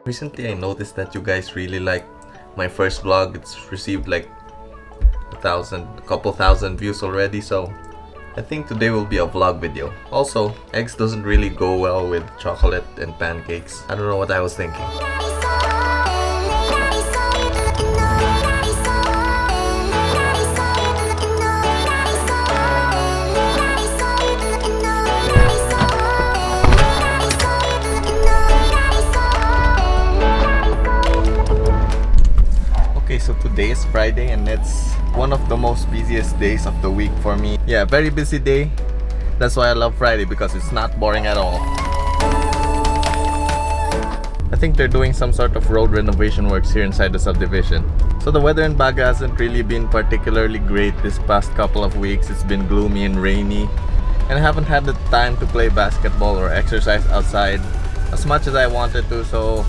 Recently I noticed that you guys really like my first vlog. It's received like a couple thousand views already, so I think today will be a vlog video. Also, eggs doesn't really go well with chocolate and pancakes. I don't know what I was thinking. Okay, so today is Friday and it's one of the most busiest days of the week for me. Yeah, very busy day. That's why I love Friday, because it's not boring at all. I think they're doing some sort of road renovation works here inside the subdivision. So the weather in Baga hasn't really been particularly great this past couple of weeks. It's been gloomy and rainy, and I haven't had the time to play basketball or exercise outside as much as I wanted to, so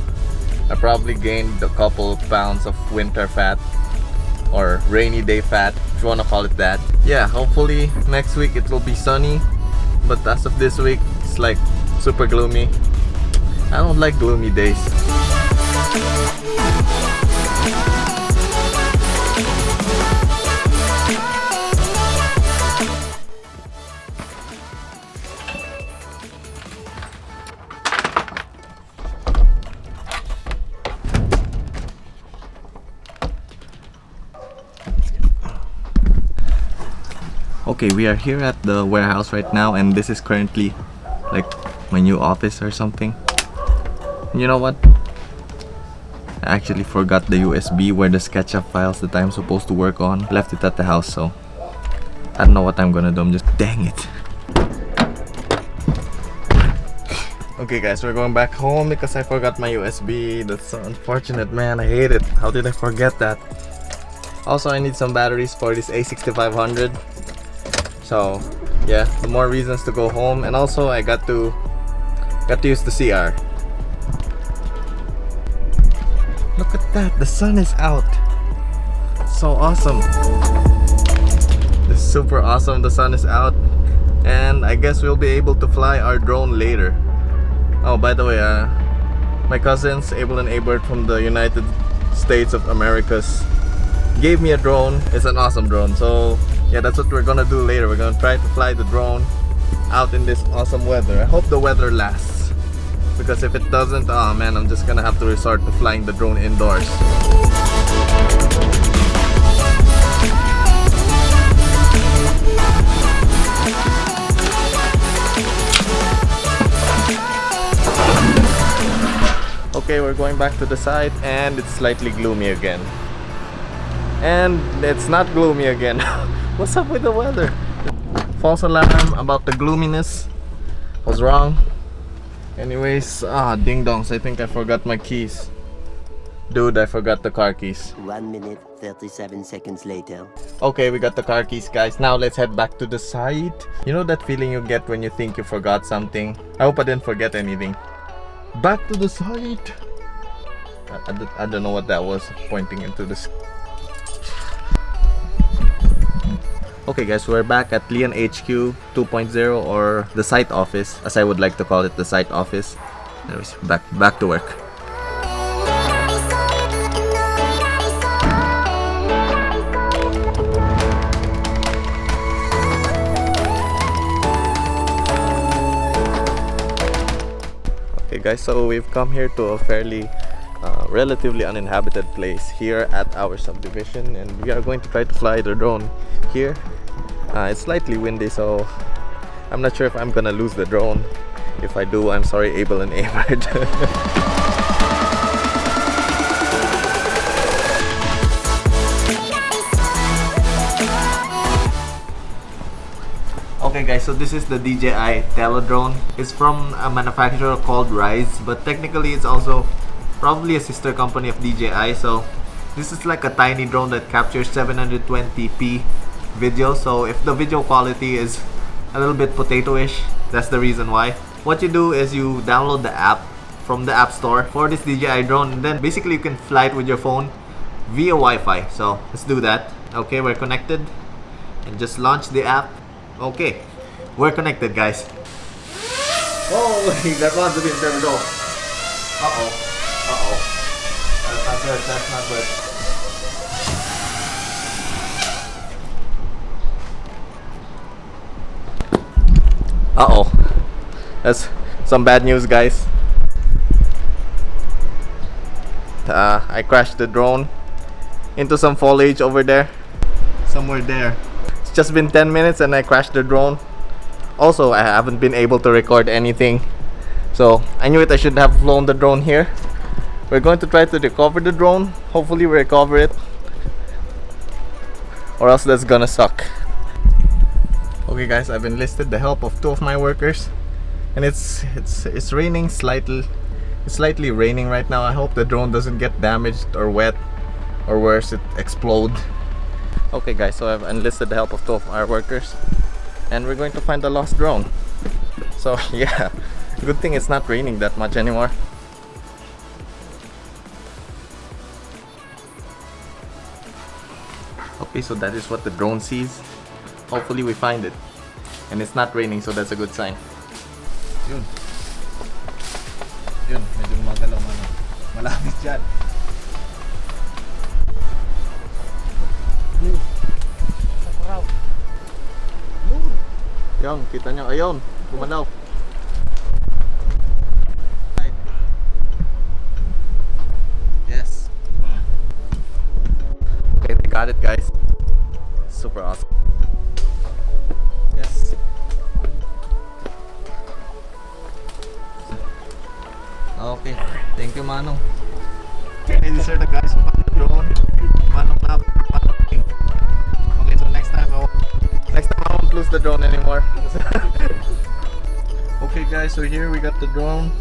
I probably gained a couple pounds of winter fat, or rainy day fat, if you want to call it that. Yeah, hopefully next week it will be sunny, but as of this week it's like super gloomy. I don't like gloomy days. Okay, we are here at the warehouse right now, and this is currently like my new office or something. You know what? I actually forgot the USB where the SketchUp files that I'm supposed to work on. Left it at the house, so I don't know what I'm gonna do. I'm just, dang it. Okay guys, we're going back home because I forgot my USB. That's so unfortunate, man. I hate it. How did I forget that? Also, I need some batteries for this A6500. So yeah, the more reasons to go home, and also I got to use the CR. Look at that, the sun is out. So awesome. This is super awesome. The sun is out, and I guess we'll be able to fly our drone later. Oh, by the way, my cousins Abel and Abert from the United States of Americas gave me a drone. It's an awesome drone. So yeah, that's what we're gonna do later. We're gonna try to fly the drone out in this awesome weather. I hope the weather lasts, because if it doesn't, oh man, I'm just gonna have to resort to flying the drone indoors. Okay, we're going back to the site, and it's slightly gloomy again. And it's not gloomy again. What's up with the weather? False alarm about the gloominess. Was wrong. Anyways, ding dongs, I think I forgot my keys. Dude, I forgot the car keys. 1 minute 37 seconds later. Okay, we got the car keys, guys. Now let's head back to the site. You know that feeling you get when you think you forgot something? I hope I didn't forget anything. Back to the site. I don't know what that was, pointing into the sky. Okay guys, we're back at Llyan HQ 2.0, or the site office, as I would like to call it, the site office. Anyways, back to work. Okay guys, so we've come here to a fairly relatively uninhabited place here at our subdivision, and we are going to try to fly the drone here. It's slightly windy, so I'm not sure if I'm gonna lose the drone. If I do, I'm sorry, Abel and Abert. Okay guys, so this is the DJI Tello drone. It's from a manufacturer called Rise, but technically it's also probably a sister company of DJI. So this is like a tiny drone that captures 720p video. So if the video quality is a little bit potato-ish, that's the reason why. What you do is you download the app from the App Store for this DJI drone, and then basically you can fly it with your phone via Wi-Fi. So let's do that. Okay, we're connected, and just launch the app. Okay, we're connected, guys. Oh, that one's a bit. There we go. Uh-oh. good. That's not good. Uh-oh. That's some bad news, guys. I crashed the drone into some foliage over there. Somewhere there. It's just been 10 minutes and I crashed the drone. Also, I haven't been able to record anything. So, I knew it. I should have flown the drone here. We're going to try to recover the drone. Hopefully we recover it. Or else that's gonna suck. Okay guys, I've enlisted the help of 2 of my workers. And it's raining slightly. It's slightly raining right now. I hope the drone doesn't get damaged or wet. Or worse, it explode. Okay guys, so I've enlisted the help of 2 of our workers. And we're going to find the lost drone. So yeah, good thing it's not raining that much anymore. Okay, so that is what the drone sees. Hopefully we find it. And it's not raining, so that's a good sign. Yun. Yun, medyo magalaw man. Malapit dyan. Yung, kita nyo, ayun, gumalaw. Yes. Okay, they got it, guys. Super awesome. Yes. Okay, thank you, Manong. Okay, these are the guys who found the drone. Manong na. Okay, so next time I won't lose the drone anymore. Okay guys, so here we got the drone,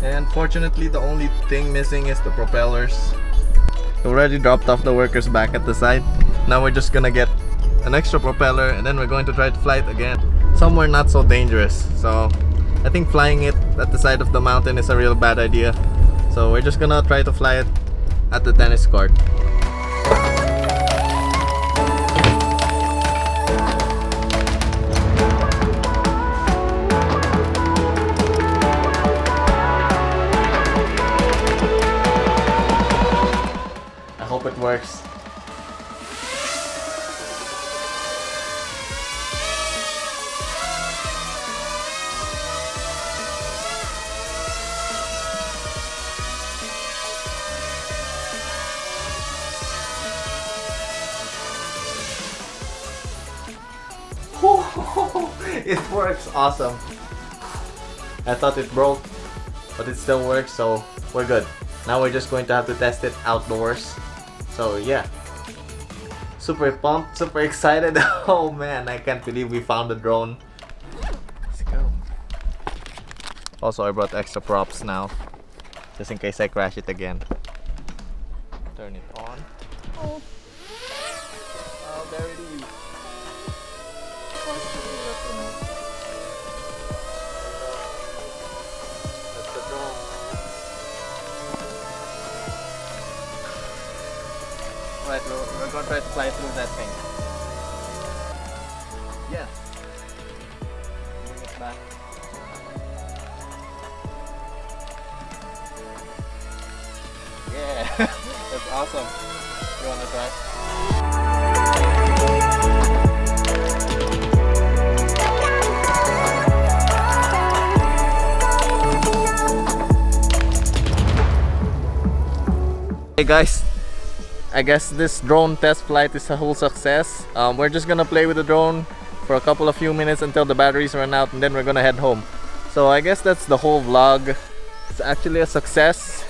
and fortunately the only thing missing is the propellers. We already dropped off the workers back at the site. Now we're just gonna get an extra propeller and then we're going to try to fly it again somewhere not so dangerous. So I think flying it at the side of the mountain is a real bad idea. So we're just gonna try to fly it at the tennis court. Hope it works. It works awesome. I thought it broke, but it still works, so we're good. Now we're just going to have to test it outdoors. So yeah, super pumped, super excited. Oh man, I can't believe we found the drone. Let's go. Also, I brought extra props now, just in case I crash it again. Turn it on. Oh, there it is. That's the drone. Right, we're gonna try to fly through that thing. Yeah. Bring it back. Yeah, that's awesome. You wanna try? Hey guys, I guess this drone test flight is a whole success. We're just gonna play with the drone for a few minutes until the batteries run out, and then we're gonna head home. So I guess that's the whole vlog. It's actually a success.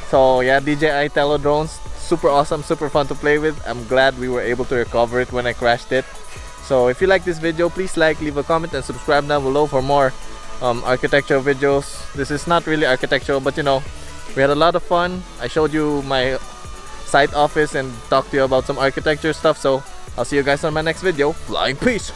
So yeah, DJI Tello drones, super awesome, super fun to play with. I'm glad we were able to recover it when I crashed it. So if you like this video, please like, leave a comment, and subscribe down below for more architectural videos. This is not really architectural, but you know, we had a lot of fun. I showed you my site office and talked to you about some architecture stuff. So I'll see you guys on my next video. Flying peace!